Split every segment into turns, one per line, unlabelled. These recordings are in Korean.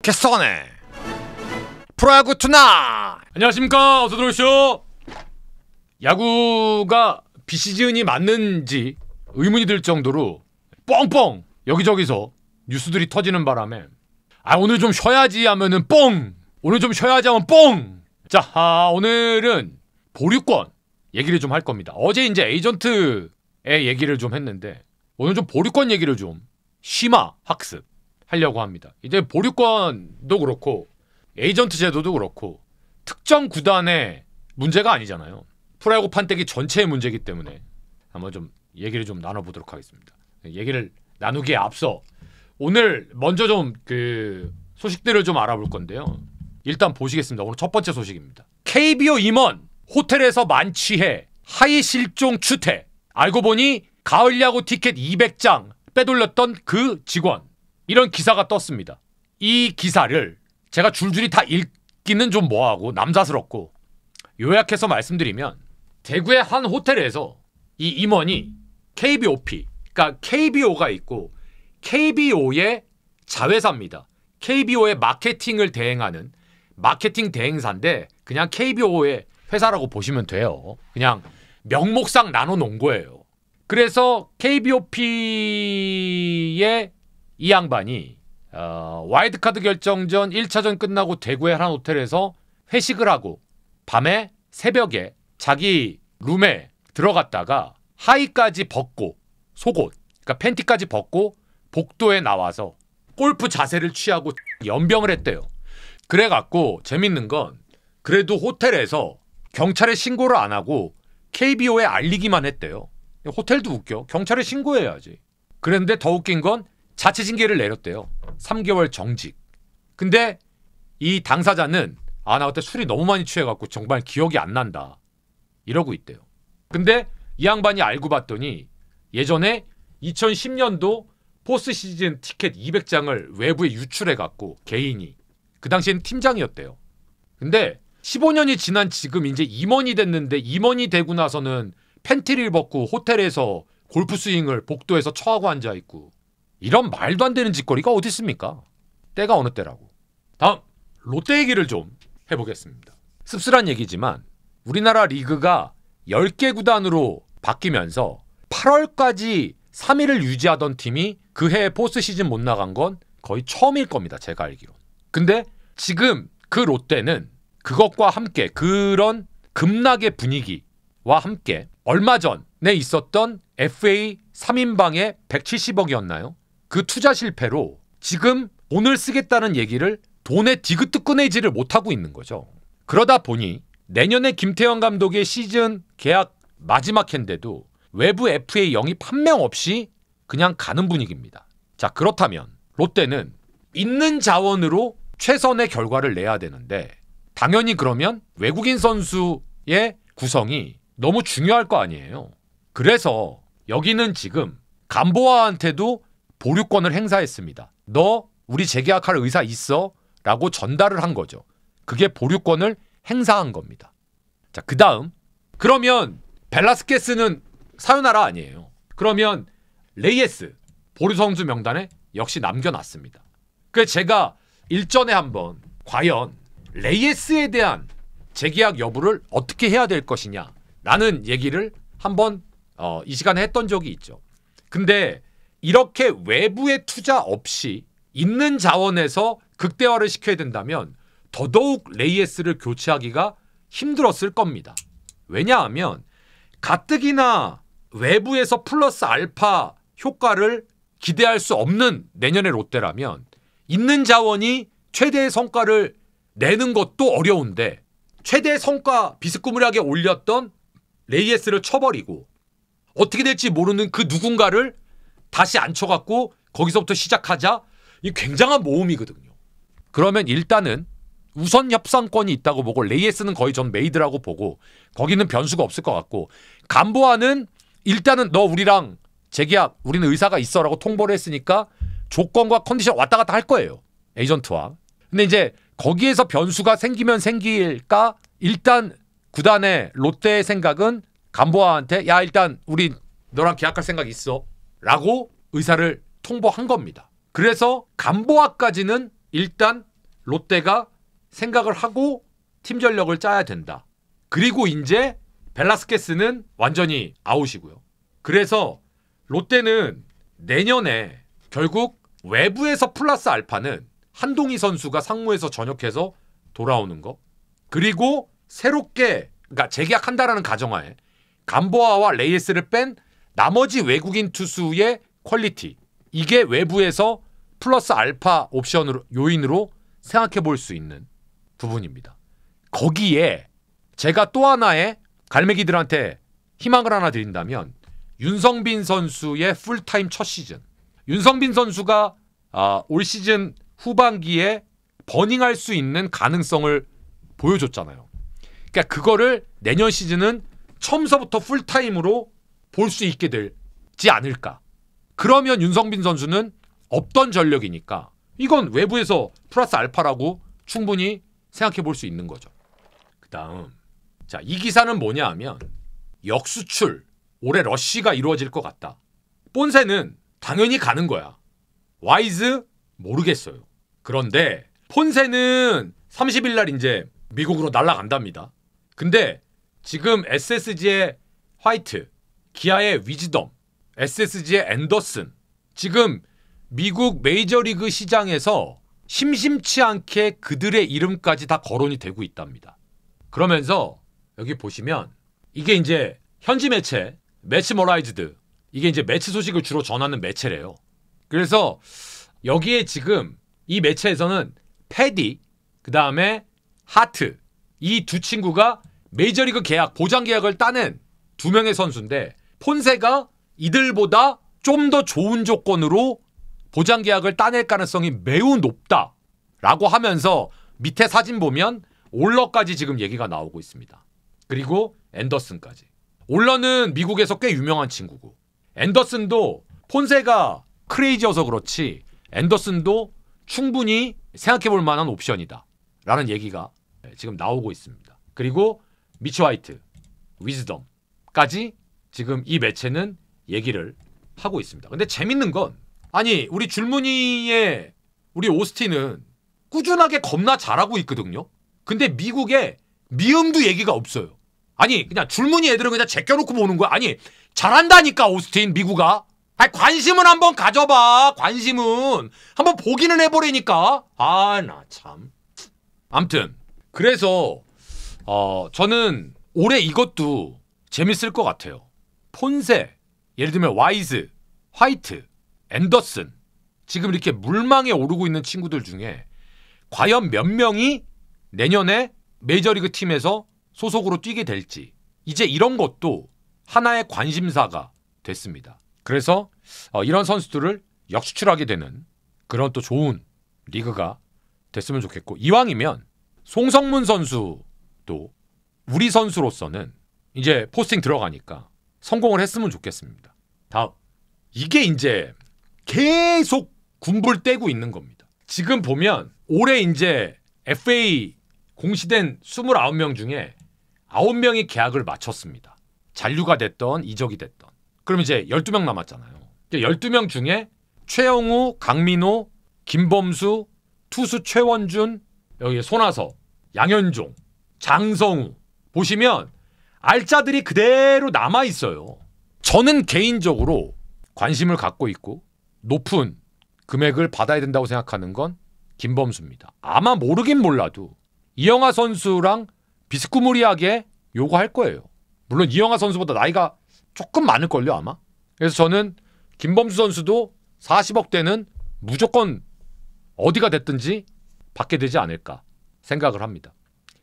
캐스터네 프로야구 투나.
안녕하십니까. 어서 들어오시오. 야구가 비시즌이 맞는지 의문이 들 정도로 뻥뻥 여기저기서 뉴스들이 터지는 바람에 오늘 좀 쉬어야지 하면은 뻥, 오늘 좀 쉬어야지 하면 뻥. 자, 오늘은 보류권 얘기를 좀 할 겁니다. 어제 이제 에이전트의 얘기를 좀 했는데 오늘 좀 보류권 얘기를 좀 심화 학습 하려고 합니다. 이제 보류권도 그렇고 에이전트 제도도 그렇고 특정 구단의 문제가 아니잖아요. 프로야구 판때기 전체의 문제이기 때문에 한번 좀 얘기를 좀 나눠보도록 하겠습니다. 얘기를 나누기에 앞서 오늘 먼저 좀 그 소식들을 좀 알아볼 건데요. 일단 보시겠습니다. 오늘 첫 번째 소식입니다. KBO 임원 호텔에서 만취해 하이 실종 추태. 알고 보니 가을 야구 티켓 200장 빼돌렸던 그 직원. 이런 기사가 떴습니다. 이 기사를 제가 줄줄이 다 읽기는 좀 뭐하고 남사스럽고 요약해서 말씀드리면 대구의 한 호텔에서 이 임원이 KBOP, 그러니까 KBO가 있고 KBO의 자회사입니다. KBO의 마케팅을 대행하는 마케팅 대행사인데 그냥 KBO의 회사라고 보시면 돼요. 그냥 명목상 나눠놓은 거예요. 그래서 KBOP의 이 양반이 와일드카드 결정전 1차전 끝나고 대구의 한 호텔에서 회식을 하고 밤에 새벽에 자기 룸에 들어갔다가 하의까지 벗고 속옷, 그러니까 팬티까지 벗고 복도에 나와서 골프 자세를 취하고 연병을 했대요. 그래갖고 재밌는 건 그래도 호텔에서 경찰에 신고를 안 하고 KBO에 알리기만 했대요. 호텔도 웃겨. 경찰에 신고해야지. 그랬는데 더 웃긴 건 자체 징계를 내렸대요. 3개월 정직. 근데 이 당사자는 나 그때 술이 너무 많이 취해갖고 정말 기억이 안 난다 이러고 있대요. 근데 이 양반이 알고 봤더니 예전에 2010년도 포스트 시즌 티켓 200장을 외부에 유출해갖고 개인이 그 당시엔 팀장이었대요. 근데 15년이 지난 지금 이제 임원이 됐는데 임원이 되고 나서는 팬티를 벗고 호텔에서 골프 스윙을 복도에서 처하고 앉아있고 이런 말도 안 되는 짓거리가 어디 있습니까? 때가 어느 때라고. 다음 롯데 얘기를 좀 해보겠습니다. 씁쓸한 얘기지만 우리나라 리그가 10개 구단으로 바뀌면서 8월까지 3위를 유지하던 팀이 그 해에 포스트 시즌 못 나간 건 거의 처음일 겁니다. 제가 알기로. 근데 지금 그 롯데는 그것과 함께 그런 급락의 분위기와 함께 얼마 전에 있었던 FA 3인방에 170억이었나요? 그 투자 실패로 지금 돈을 쓰겠다는 얘기를 돈에 디귿도 꺼내지를 못하고 있는 거죠. 그러다 보니 내년에 김태형 감독의 시즌 계약 마지막 해인데도 외부 FA 영입 한 명 없이 그냥 가는 분위기입니다. 자, 그렇다면 롯데는 있는 자원으로 최선의 결과를 내야 되는데 당연히 그러면 외국인 선수의 구성이 너무 중요할 거 아니에요. 그래서 여기는 지금 감보아한테도 보류권을 행사했습니다. 너 우리 재계약할 의사 있어? 라고 전달을 한 거죠. 그게 보류권을 행사한 겁니다. 자, 그 다음 그러면 벨라스케스는 사요나라 아니에요. 그러면 레이에스 보류 선수 명단에 역시 남겨놨습니다. 그래서 제가 일전에 한번 과연 레이에스에 대한 재계약 여부를 어떻게 해야 될 것이냐 라는 얘기를 한번 이 시간에 했던 적이 있죠. 근데 이렇게 외부의 투자 없이 있는 자원에서 극대화를 시켜야 된다면 더더욱 레이에스를 교체하기가 힘들었을 겁니다. 왜냐하면 가뜩이나 외부에서 플러스 알파 효과를 기대할 수 없는 내년의 롯데라면 있는 자원이 최대의 성과를 내는 것도 어려운데 최대의 성과 비스꾸무리하게 올렸던 레이에스를 쳐버리고 어떻게 될지 모르는 그 누군가를 다시 앉혀갖고 거기서부터 시작하자. 이 굉장한 모험이거든요. 그러면 일단은 우선 협상권이 있다고 보고 레이에스는 거의 전 메이드라고 보고 거기는 변수가 없을 것 같고 감보아는 일단은 너 우리랑 재계약 우리는 의사가 있어라고 통보를 했으니까 조건과 컨디션 왔다 갔다 할 거예요. 에이전트와. 근데 이제 거기에서 변수가 생기면 생길까 일단 구단의 롯데의 생각은 감보아한테 야 일단 우리 너랑 계약할 생각 있어 라고 의사를 통보한 겁니다. 그래서 감보아까지는 일단 롯데가 생각을 하고 팀 전력을 짜야 된다. 그리고 이제 벨라스케스는 완전히 아웃이고요. 그래서 롯데는 내년에 결국 외부에서 플러스 알파는 한동희 선수가 상무에서 전역해서 돌아오는 거, 그리고 새롭게 그러니까 재계약한다라는 가정하에 감보아와 레이스를 뺀 나머지 외국인 투수의 퀄리티, 이게 외부에서 플러스 알파 옵션으로 요인으로 생각해 볼 수 있는 부분입니다. 거기에 제가 또 하나의 갈매기들한테 희망을 하나 드린다면 윤성빈 선수의 풀타임 첫 시즌. 윤성빈 선수가 올 시즌 후반기에 버닝할 수 있는 가능성을 보여줬잖아요. 그러니까 그거를 내년 시즌은 처음서부터 풀타임으로 볼 수 있게 되지 않을까. 그러면 윤성빈 선수는 없던 전력이니까 이건 외부에서 플러스 알파라고 충분히 생각해 볼 수 있는 거죠. 그 다음, 자, 이 기사는 뭐냐 하면 역수출, 올해 러쉬가 이루어질 것 같다. 본세는 당연히 가는 거야. 와이즈 모르겠어요. 그런데 폰세는 30일 날 이제 미국으로 날아간답니다. 근데 지금 SSG의 화이트, 기아의 위즈덤, SSG의 앤더슨, 지금 미국 메이저리그 시장에서 심심치 않게 그들의 이름까지 다 거론이 되고 있답니다. 그러면서 여기 보시면 이게 이제 현지 매체, 매치머라이즈드, 이게 이제 매치 소식을 주로 전하는 매체래요. 그래서 여기에 지금 이 매체에서는 패디, 그 다음에 하트, 이 두 친구가 메이저리그 계약, 보장 계약을 따낸 두 명의 선수인데 폰세가 이들보다 좀 더 좋은 조건으로 보장 계약을 따낼 가능성이 매우 높다라고 하면서 밑에 사진 보면 올러까지 지금 얘기가 나오고 있습니다. 그리고 앤더슨까지. 올러는 미국에서 꽤 유명한 친구고 앤더슨도 폰세가 크레이지여서 그렇지 앤더슨도 충분히 생각해볼 만한 옵션이다 라는 얘기가 지금 나오고 있습니다. 그리고 미치 화이트, 위즈덤까지 지금 이 매체는 얘기를 하고 있습니다. 근데 재밌는 건 아니 우리 줄무늬의 우리 오스틴은 꾸준하게 겁나 잘하고 있거든요. 근데 미국에 미음도 얘기가 없어요. 아니 그냥 줄무늬 애들은 그냥 제껴놓고 보는 거야. 아니 잘한다니까 오스틴 미국아. 아니 관심은 한번 가져봐. 관심은 한번 보기는 해보라니까. 아 나 참. 암튼 그래서 저는 올해 이것도 재밌을 것 같아요. 폰세, 예를 들면 와이즈, 화이트, 앤더슨, 지금 이렇게 물망에 오르고 있는 친구들 중에 과연 몇 명이 내년에 메이저리그 팀에서 소속으로 뛰게 될지, 이제 이런 것도 하나의 관심사가 됐습니다. 그래서 이런 선수들을 역수출하게 되는 그런 또 좋은 리그가 됐으면 좋겠고, 이왕이면 송성문 선수도 우리 선수로서는 이제 포스팅 들어가니까 성공을 했으면 좋겠습니다. 다음, 이게 이제 계속 군불 떼고 있는 겁니다. 지금 보면 올해 이제 FA 공시된 29명 중에 9명이 계약을 마쳤습니다. 잔류가 됐던 이적이 됐던. 그럼 이제 12명 남았잖아요. 12명 중에 최영우, 강민호, 김범수, 투수 최원준, 여기 손아섭, 양현종, 장성우 보시면 알짜들이 그대로 남아있어요. 저는 개인적으로 관심을 갖고 있고 높은 금액을 받아야 된다고 생각하는 건 김범수입니다. 아마 모르긴 몰라도 이영하 선수랑 비스쿠무리하게 요구할 거예요. 물론 이영하 선수보다 나이가 조금 많을걸요 아마. 그래서 저는 김범수 선수도 40억대는 무조건 어디가 됐든지 받게 되지 않을까 생각을 합니다.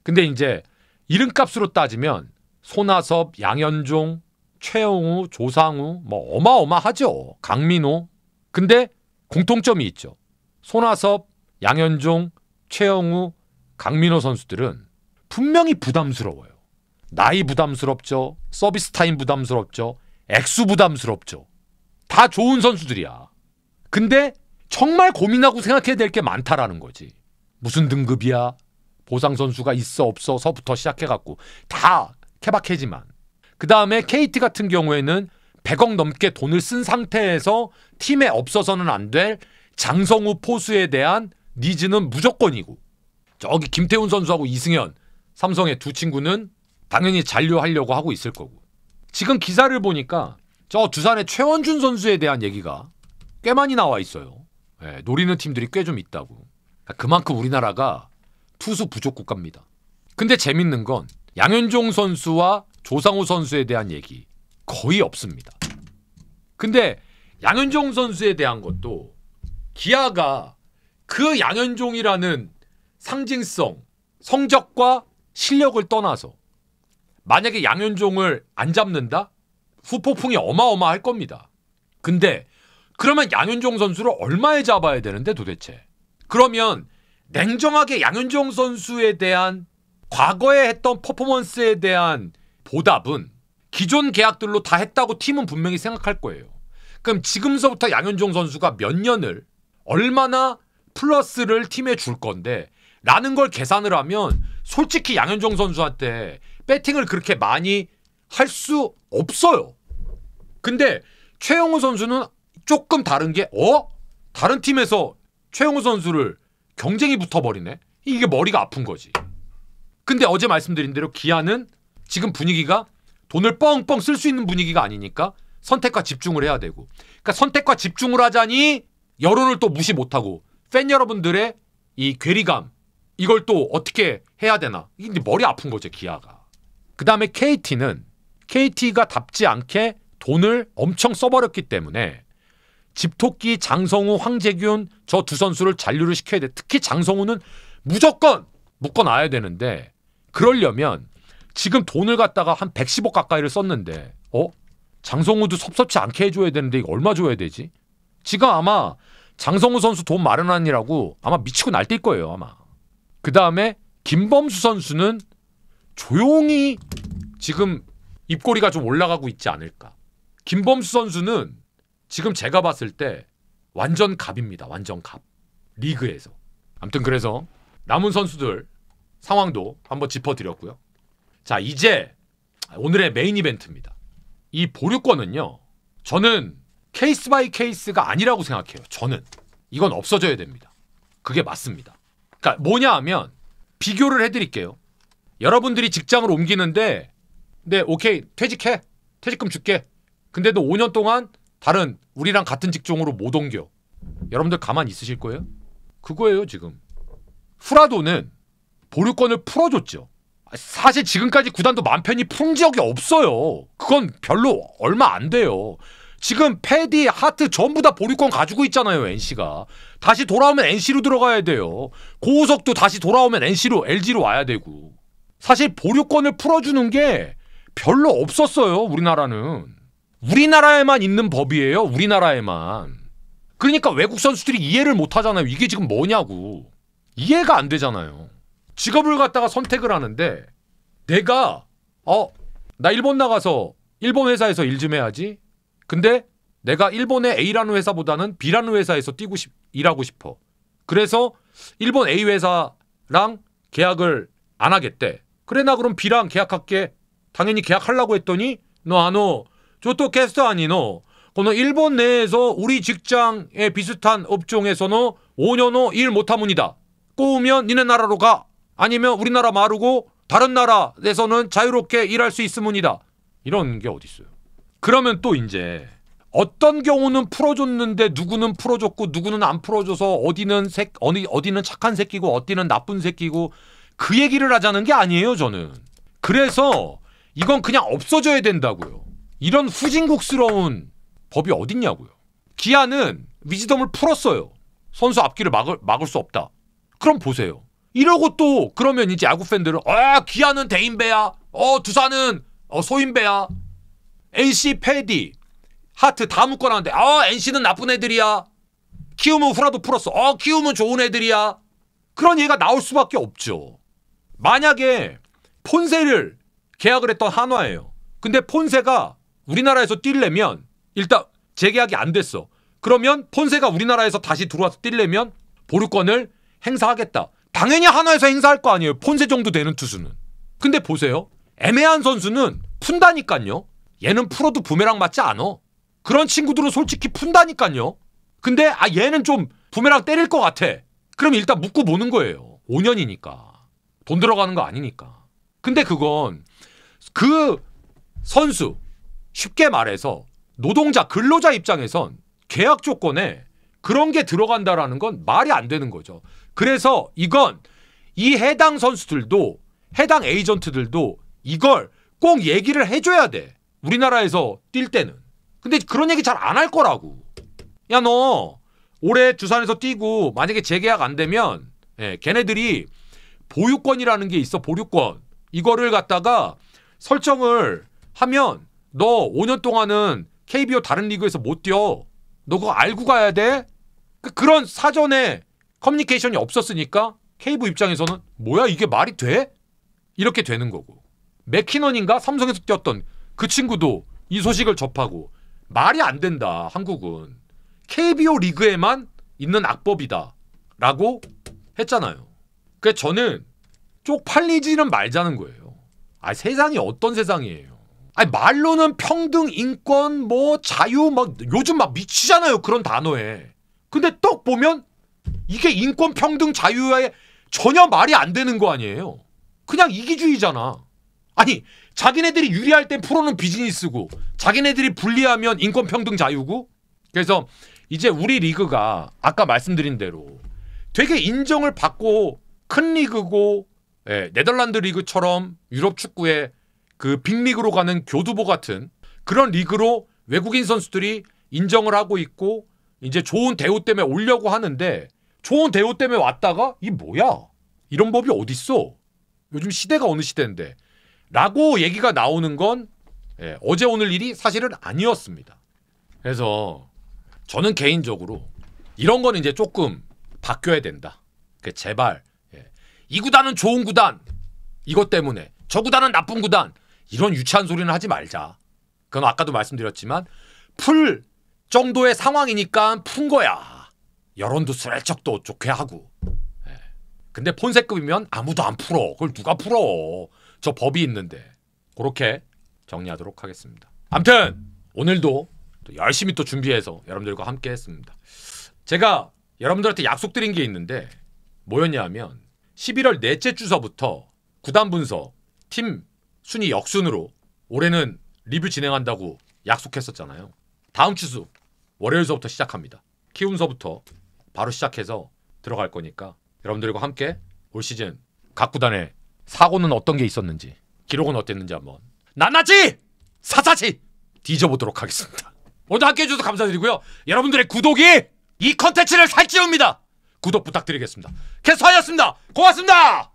근데 이제 이름값으로 따지면 손아섭, 양현종, 최영우, 조상우 뭐 어마어마하죠. 강민호. 근데 공통점이 있죠. 손아섭, 양현종, 최영우, 강민호 선수들은 분명히 부담스러워요. 나이 부담스럽죠. 서비스 타임 부담스럽죠. 액수 부담스럽죠. 다 좋은 선수들이야. 근데 정말 고민하고 생각해야 될 게 많다라는 거지. 무슨 등급이야? 보상 선수가 있어 없어서부터 시작해갖고 다 케바케지만. 그 다음에 KT 같은 경우에는 100억 넘게 돈을 쓴 상태에서 팀에 없어서는 안 될 장성우 포수에 대한 니즈는 무조건이고, 저기 김태훈 선수하고 이승현, 삼성의 두 친구는 당연히 잔류하려고 하고 있을 거고. 지금 기사를 보니까 저 두산의 최원준 선수에 대한 얘기가 꽤 많이 나와 있어요. 예, 노리는 팀들이 꽤 좀 있다고. 그만큼 우리나라가 투수 부족 국가입니다. 근데 재밌는 건 양현종 선수와 조상우 선수에 대한 얘기 거의 없습니다. 근데 양현종 선수에 대한 것도 기아가 그 양현종이라는 상징성, 성적과 실력을 떠나서 만약에 양현종을 안 잡는다? 후폭풍이 어마어마할 겁니다. 근데 그러면 양현종 선수를 얼마에 잡아야 되는데 도대체? 그러면 냉정하게 양현종 선수에 대한 과거에 했던 퍼포먼스에 대한 보답은 기존 계약들로 다 했다고 팀은 분명히 생각할 거예요. 그럼 지금서부터 양현종 선수가 몇 년을 얼마나 플러스를 팀에 줄 건데 라는 걸 계산을 하면 솔직히 양현종 선수한테 배팅을 그렇게 많이 할 수 없어요. 근데 최영우 선수는 조금 다른 게 다른 팀에서 최영우 선수를 경쟁이 붙어버리네? 이게 머리가 아픈 거지. 근데 어제 말씀드린 대로 기아는 지금 분위기가 돈을 뻥뻥 쓸 수 있는 분위기가 아니니까 선택과 집중을 해야 되고, 그러니까 선택과 집중을 하자니 여론을 또 무시 못하고 팬 여러분들의 이 괴리감 이걸 또 어떻게 해야 되나, 이게 머리 아픈 거죠 기아가. 그 다음에 KT가 답지 않게 돈을 엄청 써버렸기 때문에 집토끼, 장성우, 황재균 저 두 선수를 잔류를 시켜야 돼. 특히 장성우는 무조건 묶어놔야 되는데, 그러려면 지금 돈을 갖다가 한 110억 가까이를 썼는데 장성우도 섭섭치 않게 해줘야 되는데 이거 얼마 줘야 되지? 지금 아마 장성우 선수 돈 마련하느라고 아마 미치고 날뛸 거예요 아마. 그 다음에 김범수 선수는 조용히 지금 입꼬리가 좀 올라가고 있지 않을까. 김범수 선수는 지금 제가 봤을 때 완전 갑입니다. 완전 갑. 리그에서. 아무튼 그래서 남은 선수들 상황도 한번 짚어드렸고요. 자, 이제 오늘의 메인 이벤트입니다. 이 보류권은요, 저는 케이스 바이 케이스가 아니라고 생각해요. 저는 이건 없어져야 됩니다. 그게 맞습니다. 그러니까 뭐냐 하면 비교를 해드릴게요. 여러분들이 직장을 옮기는데 네 오케이 퇴직해, 퇴직금 줄게. 근데 너 5년 동안 다른 우리랑 같은 직종으로 못 옮겨. 여러분들 가만히 있으실 거예요? 그거예요 지금. 후라도는 보류권을 풀어줬죠. 사실 지금까지 구단도 맘 편히 푼 적이 없어요. 그건 별로 얼마 안 돼요. 지금 패디, 하트 전부 다 보류권 가지고 있잖아요 NC가. 다시 돌아오면 NC로 들어가야 돼요. 고우석도 다시 돌아오면 LG로 와야 되고. 사실 보류권을 풀어주는 게 별로 없었어요 우리나라는. 우리나라에만 있는 법이에요. 우리나라에만. 그러니까 외국 선수들이 이해를 못 하잖아요. 이게 지금 뭐냐고. 이해가 안 되잖아요. 직업을 갖다가 선택을 하는데 내가 나 일본 나가서 일본 회사에서 일 좀 해야지. 근데 내가 일본의 A라는 회사보다는 B라는 회사에서 일하고 싶어. 그래서 일본 A 회사랑 계약을 안 하겠대. 그래 나 그럼 B랑 계약할게. 당연히 계약하려고 했더니 너 저또 게스트 아니노. 거는 일본 내에서 우리 직장에 비슷한 업종에서는 5년 후 일 못하문이다. 꼬우면 니네 나라로 가. 아니면 우리나라 마르고 다른 나라에서는 자유롭게 일할 수 있으문이다. 이런 게 어딨어요. 그러면 또 이제 어떤 경우는 풀어줬는데 누구는 풀어줬고 누구는 안 풀어줘서 어디는 착한 새끼고 어디는 나쁜 새끼고 그 얘기를 하자는 게 아니에요 저는. 그래서 이건 그냥 없어져야 된다고요. 이런 후진국스러운 법이 어딨냐고요. 기아는 위즈덤을 풀었어요. 선수 앞길을 막을 수 없다. 그럼 보세요. 이러고 또 그러면 이제 야구 팬들은 기아는 대인배야. 두산은 소인배야. NC 패디 하트 다 묶어놨는데 NC는 나쁜 애들이야. 키움은 후라도 풀었어. 키움은 좋은 애들이야. 그런 얘기가 나올 수밖에 없죠. 만약에 폰세를 계약을 했던 한화예요. 근데 폰세가 우리나라에서 뛰려면 일단 재계약이 안 됐어. 그러면 폰세가 우리나라에서 다시 들어와서 뛰려면 보류권을 행사하겠다. 당연히 한화에서 행사할 거 아니에요. 폰세 정도 되는 투수는. 근데 보세요. 애매한 선수는 푼다니까요. 얘는 풀어도 부메랑 맞지 않아. 그런 친구들은 솔직히 푼다니까요. 근데 얘는 좀 부메랑 때릴 것 같아. 그럼 일단 묶고 보는 거예요. 5년이니까 돈 들어가는 거 아니니까. 근데 그건 그 선수, 쉽게 말해서 노동자, 근로자 입장에선 계약 조건에 그런 게 들어간다라는 건 말이 안 되는 거죠. 그래서 이건 이 해당 선수들도, 해당 에이전트들도 이걸 꼭 얘기를 해줘야 돼. 우리나라에서 뛸 때는. 근데 그런 얘기 잘 안 할 거라고. 야, 너 올해 두산에서 뛰고 만약에 재계약 안 되면 걔네들이 보유권이라는 게 있어. 보유권. 이거를 갖다가 설정을 하면 너 5년 동안은 KBO 다른 리그에서 못 뛰어. 너 그거 알고 가야 돼. 그런 사전에 커뮤니케이션이 없었으니까 KBO 입장에서는 뭐야 이게 말이 돼? 이렇게 되는 거고. 맥키넌인가 삼성에서 뛰었던 그 친구도 이 소식을 접하고 말이 안 된다. 한국은 KBO 리그에만 있는 악법이다 라고 했잖아요. 그래서 저는 쪽팔리지는 말자는 거예요. 아, 세상이 어떤 세상이에요. 아니, 말로는 평등, 인권, 뭐 자유 막 요즘 막 미치잖아요. 그런 단어에. 근데 딱 보면 이게 인권, 평등, 자유에 전혀 말이 안 되는 거 아니에요. 그냥 이기주의잖아. 아니, 자기네들이 유리할 땐 프로는 비즈니스고 자기네들이 불리하면 인권, 평등, 자유고. 그래서 이제 우리 리그가 아까 말씀드린 대로 되게 인정을 받고 큰 리그고, 네덜란드 리그처럼 유럽 축구의 그 빅리그로 가는 교두보 같은 그런 리그로 외국인 선수들이 인정을 하고 있고 이제 좋은 대우 때문에 오려고 하는데, 좋은 대우 때문에 왔다가 이 뭐야? 이런 법이 어딨어? 요즘 시대가 어느 시대인데 라고 얘기가 나오는 건 어제 오늘 일이 사실은 아니었습니다. 그래서 저는 개인적으로 이런 거는 이제 조금 바뀌어야 된다. 제발 이 구단은 좋은 구단, 이것 때문에 저 구단은 나쁜 구단, 이런 유치한 소리는 하지 말자. 그건 아까도 말씀드렸지만 풀 정도의 상황이니까 푼 거야. 여론도 슬쩍 또 좋게 하고. 근데 폰세급이면 아무도 안 풀어. 그걸 누가 풀어. 저 법이 있는데. 그렇게 정리하도록 하겠습니다. 아무튼 오늘도 또 열심히 또 준비해서 여러분들과 함께 했습니다. 제가 여러분들한테 약속드린 게 있는데 뭐였냐면 11월 넷째 주서부터 구단 분석, 팀 순위 역순으로 올해는 리뷰 진행한다고 약속했었잖아요. 다음 주 월요일서부터 시작합니다. 키움서부터 바로 시작해서 들어갈 거니까 여러분들과 함께 올 시즌 각 구단의 사고는 어떤 게 있었는지, 기록은 어땠는지 한번 낱낱이 사사시 뒤져보도록 하겠습니다. 오늘도 함께해 주셔서 감사드리고요. 여러분들의 구독이 이 컨텐츠를 살찌웁니다. 구독 부탁드리겠습니다. 캐스터였습니다. 고맙습니다.